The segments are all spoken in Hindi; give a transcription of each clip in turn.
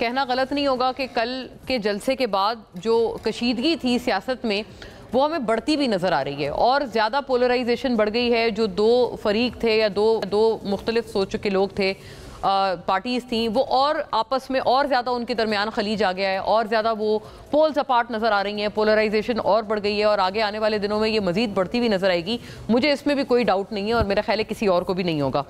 कहना गलत नहीं होगा कि कल के जलसे के बाद जो कशीदगी थी सियासत में वो हमें बढ़ती भी नज़र आ रही है और ज़्यादा पोलराइजेशन बढ़ गई है। जो दो फरीक थे या दो मुख्तलिफ सोच के लोग थे, पार्टीज़ थी, वो और आपस में और ज़्यादा उनके दरमियान खलीज आ गया है और ज़्यादा वो पोल्स अपार्ट नज़र आ रही हैं, पोलराइजेशन और बढ़ गई है और आगे आने वाले दिनों में ये मज़ीद बढ़ती हुई नज़र आएगी। मुझे इसमें भी कोई डाउट नहीं है और मेरा ख्याल है किसी और को भी नहीं होगा,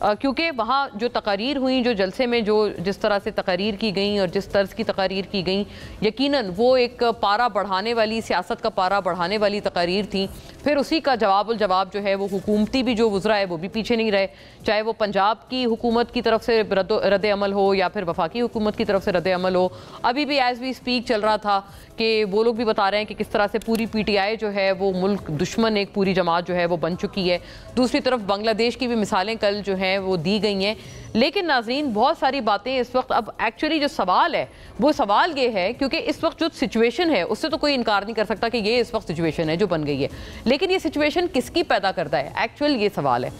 क्योंकि वहाँ जो तकारीर हुई, जो जलसे में जो जिस तरह से तकारीर की गई और जिस तर्ज की तकारीर की गई, यकीनन वो एक पारा बढ़ाने वाली, सियासत का पारा बढ़ाने वाली तकारीर थी। फिर उसी का जवाब जो है वो हुकूमती भी जो गुजरा है वो भी पीछे नहीं रहे, चाहे वो पंजाब की हुकूमत की तरफ से रद्द अमल हो या फिर वफाकी हुकूमत की तरफ से रद्द अमल हो। अभी भी एज वी स्पीक चल रहा था कि वो लोग भी बता रहे हैं कि किस तरह से पूरी PTI जो है वो मुल्क दुश्मन एक पूरी जमात जो है वो बन चुकी है। दूसरी तरफ बांग्लादेश की भी मिसालें कल जो हैं वो दी गई हैं। लेकिन नाज़रीन, बहुत सारी बातें इस वक्त, अब एक्चुअली जो सवाल है वो सवाल ये है, क्योंकि इस वक्त जो सिचुएशन है उससे तो कोई इनकार नहीं कर सकता कि ये इस वक्त सिचुएशन है जो बन गई है, लेकिन ये सिचुएशन किसकी पैदा करता है, एक्चुअल ये सवाल है।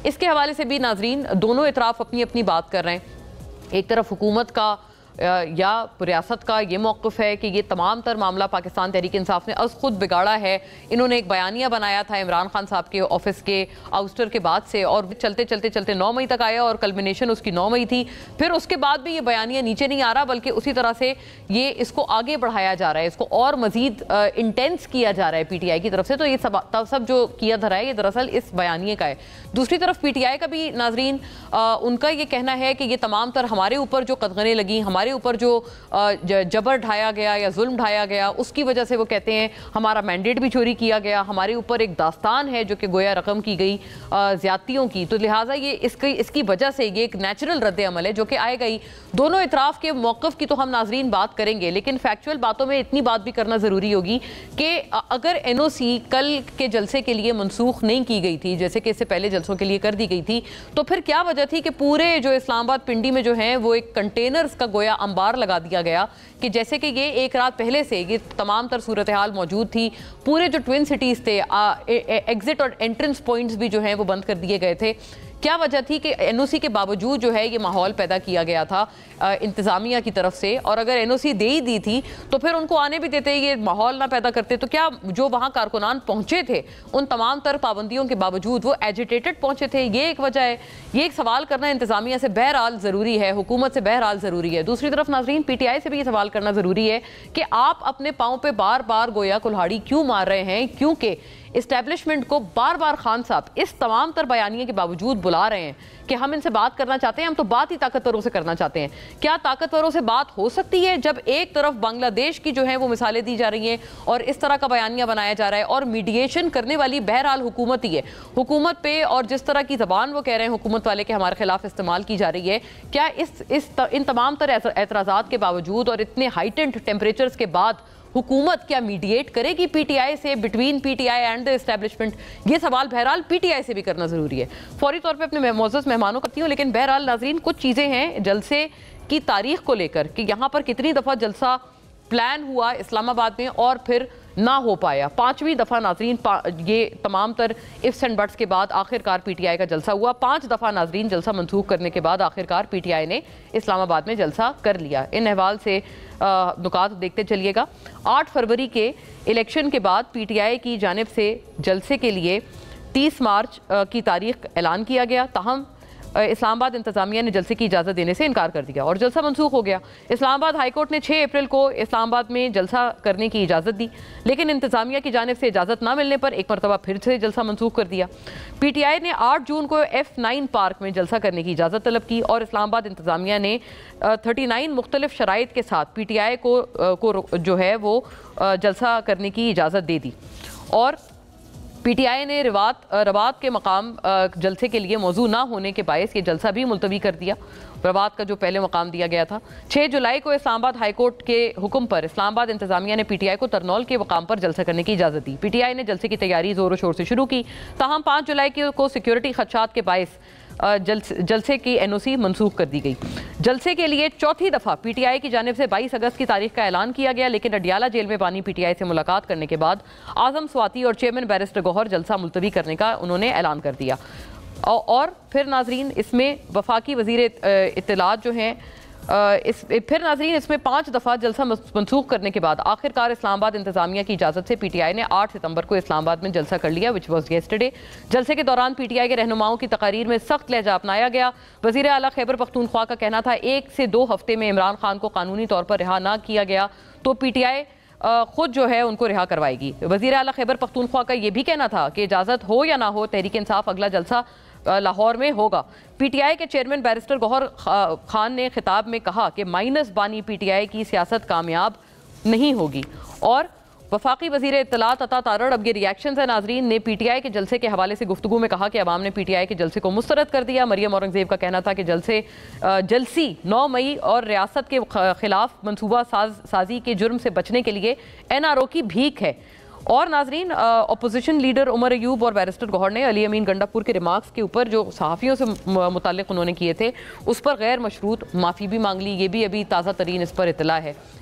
इसके हवाले से भी नाज़रीन दोनों इतराफ़ अपनी अपनी बात कर रहे हैं। एक तरफ हुकूमत का या रियासत का ये मौक़िफ़ है कि ये तमाम तर मामला पाकिस्तान तहरीक इंसाफ ने अज़ खुद बिगाड़ा है। इन्होंने एक बयानिया बनाया था इमरान खान साहब के ऑफिस के आउस्टर के बाद से, और चलते चलते चलते 9 मई तक आया और कल्मिनेशन उसकी 9 मई थी। फिर उसके बाद भी ये बयानिया नीचे नहीं आ रहा, बल्कि उसी तरह से ये इसको आगे बढ़ाया जा रहा है, इसको और मज़ीद इंटेंस किया जा रहा है PTI की तरफ से। तो ये सब जो किया धरा है ये दरअसल इस बयानिए का है। दूसरी तरफ PTI का भी नाज़रीन उनका ये कहना है कि ये तमाम तर हमारे ऊपर जो कदगनें लगी, हमारे ऊपर जो जबर ढाया गया या जुल्म ढाया गया, उसकी वजह से वो कहते हैं हमारा मैंडेट भी चोरी किया गया, हमारे ऊपर एक दास्तान है जो कि गोया रकम की गई ज्यादतियों की। तो लिहाजा ये इसकी वजह से ये एक नेचुरल रद्द अमल है जो कि आएगा ही। दोनों इतराफ़ के मौक़िफ़ की तो हम नाज़रीन बात करेंगे, लेकिन फैक्चुअल बातों में इतनी बात भी करना ज़रूरी होगी कि अगर NOC कल के जलसे के लिए मनसूख नहीं की गई थी, जैसे कि इससे पहले जलसों के लिए कर दी गई थी, तो फिर क्या वजह थी कि पूरे जो इस्लामाबाद पिंडी में जो है वो एक कंटेनर्स का गोया अंबार लगा दिया गया कि जैसे कि ये एक रात पहले से ये तमाम तर सूरत हाल मौजूद थी। पूरे जो ट्विन सिटीज़ थे, एग्जिट और एंट्रेंस पॉइंट्स भी जो हैं वो बंद कर दिए गए थे। क्या वजह थी कि NOC के बावजूद जो है ये माहौल पैदा किया गया था इंतज़ामिया की तरफ से, और अगर NOC दे ही दी थी तो फिर उनको आने भी देते, ये माहौल ना पैदा करते, तो क्या जो वहाँ कारकुनान पहुँचे थे उन तमाम तर पाबंदियों के बावजूद वो एजिटेटेड पहुँचे थे? ये एक वजह है। ये एक सवाल करना इंतज़ामिया से बहरहाल ज़रूरी है, हुकूमत से बहरहाल ज़रूरी है। दूसरी तरफ नाज़रीन PTI से भी ये सवाल करना ज़रूरी है कि आप अपने पाँव पर बार बार गोया कुल्हाड़ी क्यों मार रहे हैं, क्योंकि इस्टेब्लिशमेंट को बार बार खान साहब इस तमाम तर बयानिए के बावजूद बुला रहे हैं कि हम इनसे बात करना चाहते हैं, हम तो बात ही ताकतवरों से करना चाहते हैं। क्या ताकतवरों से बात हो सकती है जब एक तरफ बांग्लादेश की जो है वो मिसालें दी जा रही हैं और इस तरह का बयानिया बनाया जा रहा है, और मीडिएशन करने वाली बहरहाल हुकूमत ही है। हुकूमत पे और जिस तरह की जबान वो कह रहे हैं हुकूमत वाले के हमारे खिलाफ इस्तेमाल की जा रही है, क्या इन तमाम तर एतराज़ात के बावजूद और इतने हाइटेंड टेम्परेचर्स के बाद हुकूमत क्या मीडिएट करेगी PTI से, between PTI and the establishment? ये सवाल बहरहाल PTI से भी करना ज़रूरी है। फौरी तौर पे अपने मोअज़्ज़ज़ मेहमानों करती हूँ, लेकिन बहरहाल नाज़रीन कुछ चीज़ें हैं जलसे की तारीख़ को लेकर कि यहाँ पर कितनी दफ़ा जलसा प्लान हुआ इस्लामाबाद में और फिर ना हो पाया। 5वीं दफ़ा नाज़रीन ये तमाम तर इफ्स एंड बट्स के बाद आखिरकार PTI का जलसा हुआ। 5 दफ़ा नाज़रीन जलसा मनसूख करने के बाद आखिरकार PTI ने इस्लामाबाद में जलसा कर लिया। इन अहवाल से नुकात देखते चलिएगा। 8 फरवरी के इलेक्शन के बाद PTI की जानिब से जलसे के लिए 30 मार्च की तारीख ऐलान किया गया, ताहम इस्लामाबाद इंतज़ामिया ने जलसे की इजाज़त देने से इनकार कर दिया और जलसा मनसूख हो गया। इस्लामाबाद हाई कोर्ट ने 6 अप्रैल को इस्लामाबाद में जलसा करने की इजाज़त दी, लेकिन इंतज़ामिया की जानिब से इजाज़त ना मिलने पर एक मरतबा फिर से जलसा मनसूख कर दिया। PTI ने 8 जून को F9 पार्क में जलसा करने की इजाज़त तलब की और इस्लामाबाद इंतज़ामिया ने 39 मुख्तलिफ शराइत के साथ PTI को जो है वो जलसा करने की इजाज़त दे दी, और PTI ने रवात के मकाम जलसे के लिए मौजू ना होने के बायस ये जलसा भी मुलतवी कर दिया। रवात का जो पहले मकाम दिया गया था, 6 जुलाई को इस्लामाबाद हाई कोर्ट के हुक्म पर इस्लामाबाद इंतज़ामिया ने PTI को तरनौल के मकाम पर जलसा करने की इजाज़त दी। PTI ने जलसे की तैयारी ज़ोर शोर से शुरू की, ताहम 5 जुलाई को सिक्योरिटी खदशात के बायस जलसे की NOC मनसूख कर दी गई। जलसे के लिए चौथी दफ़ा PTI की जानिब से 22 अगस्त की तारीख का ऐलान किया गया, लेकिन अडियाला जेल में बानी PTI से मुलाकात करने के बाद आज़म स्वाति और चेयरमैन बैरिस्टर गौहर जलसा मुलतवी करने का उन्होंने ऐलान कर दिया। और फिर नाजरीन इसमें वफाकी वज़ीर इत्तलात जो हैं फिर नाजरीन इसमें 5 दफ़ा जलसा मनसूख करने के बाद आखिरकार इस्लामाबाद इंतजामिया की इजाज़त से PTI ने 8 सितंबर को इस्लामाबाद में जलसा कर लिया, विच वॉज येस्टरडे। जलसे के दौरान PTI के रहनुमाओं की तकारीर में सख्त लहजा अपनाया गया। वज़ीर आला खैबर पख्तूनख्वा का कहना था 1 से 2 हफ्ते में इमरान खान को कानूनी तौर पर रिहा ना किया गया तो PTI खुद जो है उनको रिहा करवाएगी। वज़ीर आला खैबर पख्तूनख्वा का यह भी कहना था कि इजाज़त हो या ना हो तहरीक इंसाफ अगला जलसा लाहौर में होगा। PTI के चेयरमैन बैरिस्टर गौहर खान ने खिताब में कहा कि माइनस बानी PTI की सियासत कामयाब नहीं होगी। और वफाकी वज़ीर इत्तलात अता तारड़, अब ये रिएक्शन है नाजरीन, ने PTI के जलसे के हवाले से गुफ्तगू में कहा कि अवाम ने PTI के जलसे को मुस्तरद कर दिया। मरियम औरंगजेब का कहना था कि जलसी 9 मई और रियासत के खिलाफ मनसूबा साजी के जुर्म से बचने के लिए NRO की भीख है। और नाजरीन अपोजिशन लीडर उमर अयूब और बैरिस्टर गौहर ने अली अमीन गंडापुर के रिमार्क्स के ऊपर जो सहाफ़ियों से मुताल्लिक़ उन्होंने किए थे उस पर गैर मशरूत माफ़ी भी मांग ली। ये भी अभी ताज़ा तरीन इस पर इतला है।